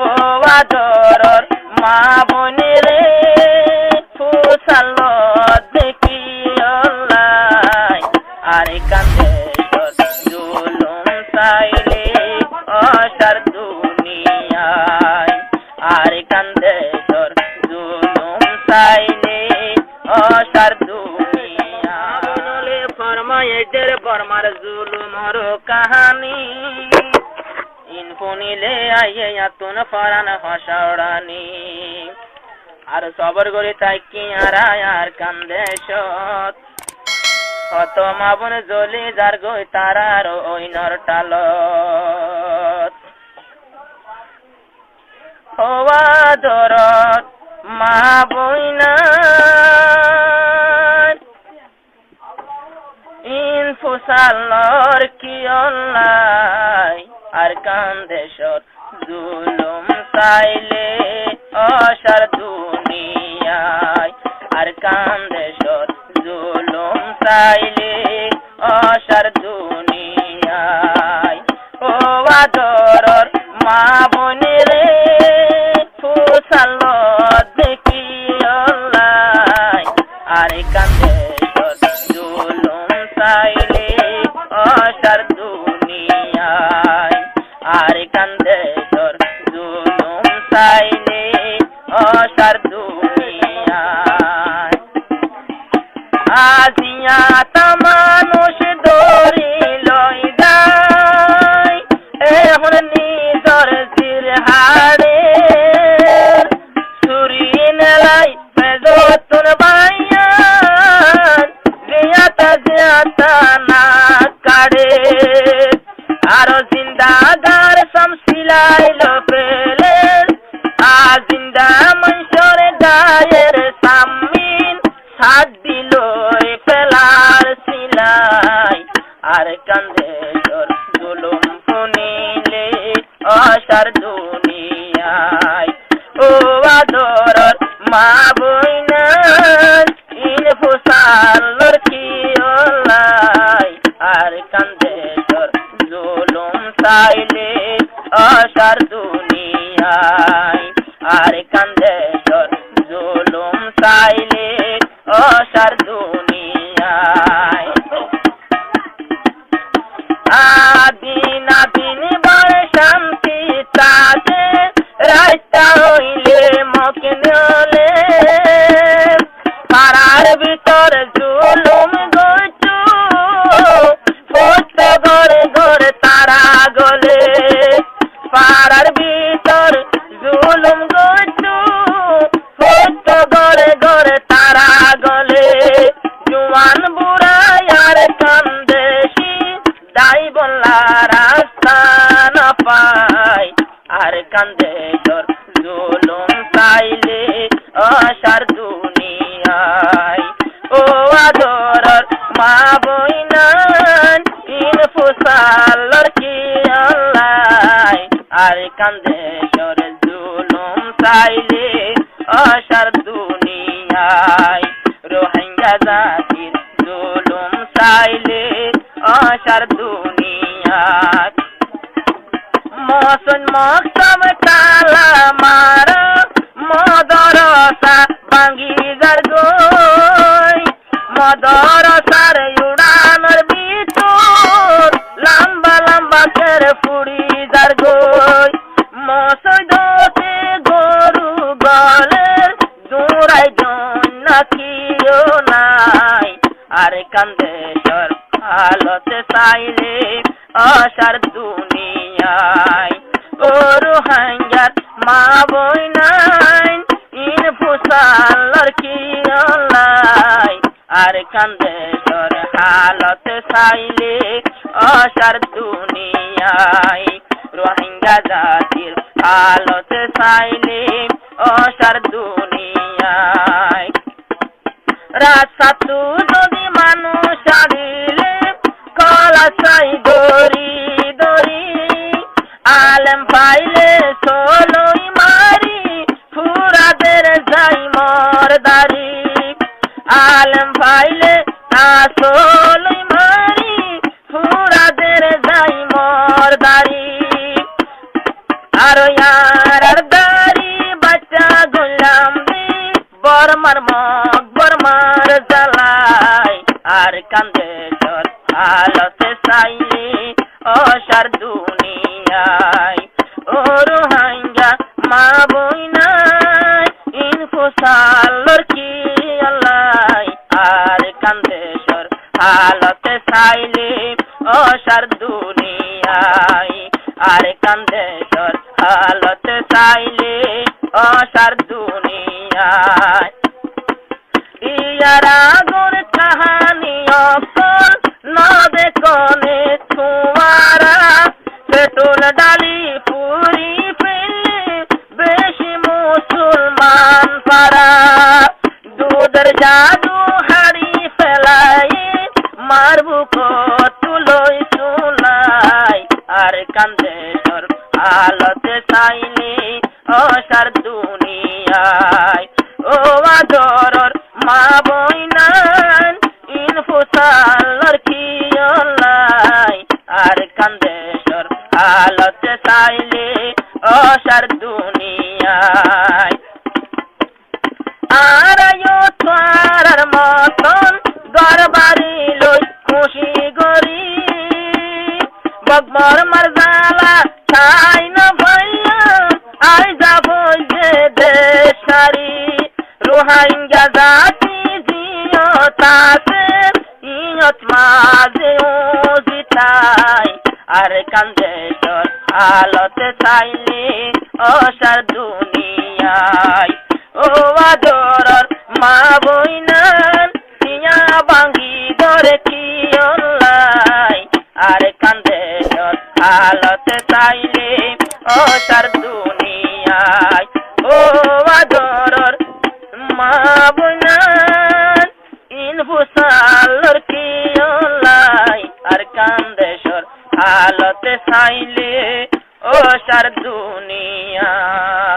ও আদরর মা বনিরে ফুসালো দেখি অল্লাই আরে কান্দে জুলুম চাইলে অসার দুনিয়ায় আরে কান্দে জুলুম চাইলে অসার দুনিয়া বলে ফরমায়ের বর্মার জুলুমর কাহানি ইনফুনিলে আইয়ে আতুন ফরান হসাওড়ানি আর সবর করে তাই কি আর কান্দে সত কত মাবন জ্বলি যার গই তারার ওইনর টালত হওয়া দরদ মা বইনা ইনফুসালর কি অল্লাই আর কান্দেশর জুলুম চাইলে অসার দুনিয়ায় আর কান্দেশর জুলুম চাইলে অসার দুনিয়ায় ও আদরর মা বনিরে ফুসালো দেখি অল্লাই আর কান্দেশর জুলুম চাইলে অসার দুনিয়ায় আর কান্দেশর জুলুম চাইলে অসার দুনিয়ায় আজিয়া মানুষ দরি লই যায় এখন নিজর জির হাড়ে সুরি নেলাই বেজতুন বাইয়ান জিয়াতা না কাড়ে আরো জিন্দাগার শামসিলাইল পেলে জিন্দা মনসরে গায়ের সামিন সাত দিল ফেলার সিলাই আর কান্দেশর জুলুম ফুনিলে অসার দুনিয়ায় ও আদরর মা বইনা ইনফুসালর কি অল্লাই আর কান্দেশর জুলুম চাইলে অসার দুনিয়ায় আর কান্দেশর জুলুম চাইলে অসার দুনিয়ায় আদিন আদিন বড় শান্তি চাচে রাস্তা হইলে মকনলে পাড়ার ভিতর জুলুম গচু ফোট ঘরে ঘরে তারা গলে পাড়ার ভিতর জুলুম গচু ফোট ঘরে ঘরে তারা গলে জুয়ান বুড়া আর কান্দেশি দাই বললা রাস্তা না পায় আর কান্দেশর জুলুম চাইলে অসার দুনিয়ায় ও আদরর মা বইনান ইনফুসালর কি অল্লাই আর কান্দেশর জুলুম চাইলে অসার দুনিয়ায় রোহিঙ্গা জাতির জুলুম চাইলে অসার দুনিয়ায় মসন মকসম তালা মারা মদরসা ভাঙ্গি যার গই মদরসার উড়ানোর ভিতর লম্বা লম্বা করে ফুড়ি যার গই মসজিদে গরু গলের দূরাই জন কিও নাই আর কান্দেশর হালতে চাইলে অসার দুনিয়ায় ও রোহিঙ্গার মা বইনাই ইনফুসালর কি অল্লাই আর কান্দেশর হালতে চাইলে অসার দুনিয়ায় রোহিঙ্গা জাতির হালতে চাইলে অসার দুনিয়ায় রাস্তাতু যদি মানুষ আদিলে কলা চাই দরি দরি আলেম পাইলে সোলই মারি ফুরাদের যাই মর দারি আলেম পাইলে সোলই মারি ফুরাদের যাই মর দারি আর हालत चाइले असार दुनियाय ইয়ারা গোর কাহানি অকল নদে কোনে ছুয়ারা পেট্রোল ডালি পুরি ফেলে বেশি মুসলমান পারা দুধের জাদু হাড়ি ফেলাই মারবু কতুলই চুলাই আর কান্দেশ্বর হালতে চাইলে অসার দুনিয়ায় ও আদরর মা বইনান ইনফুসালর কিয়লাই আর কান্দেশ্বর হালতে চাইলে অসার দুনিয়ায় আর তারার মতন গরবারি লই খুশি গরি বকমর মারজালা ছাই না ভাইয়া আই যাব যে দেশারি রোহাইঙ্গা জাতি জিয়তাছে ইয়ত মাঝে জিতাই আর কান্দেশ্বর হালতে চাইলে অসার দুনিয়ায় ও আদরর মা বইনান ইয়া বাঙ্গি ধরে কিয়লাই আর কান্দেশ্বর হালতে চাইলে অসার দুনিয়ায় ও আদরর মা বইনান ইনফুসালর কিয়লাই আর কান্দেশ্বর হালতে চাইলে অসার দুনিয়ায়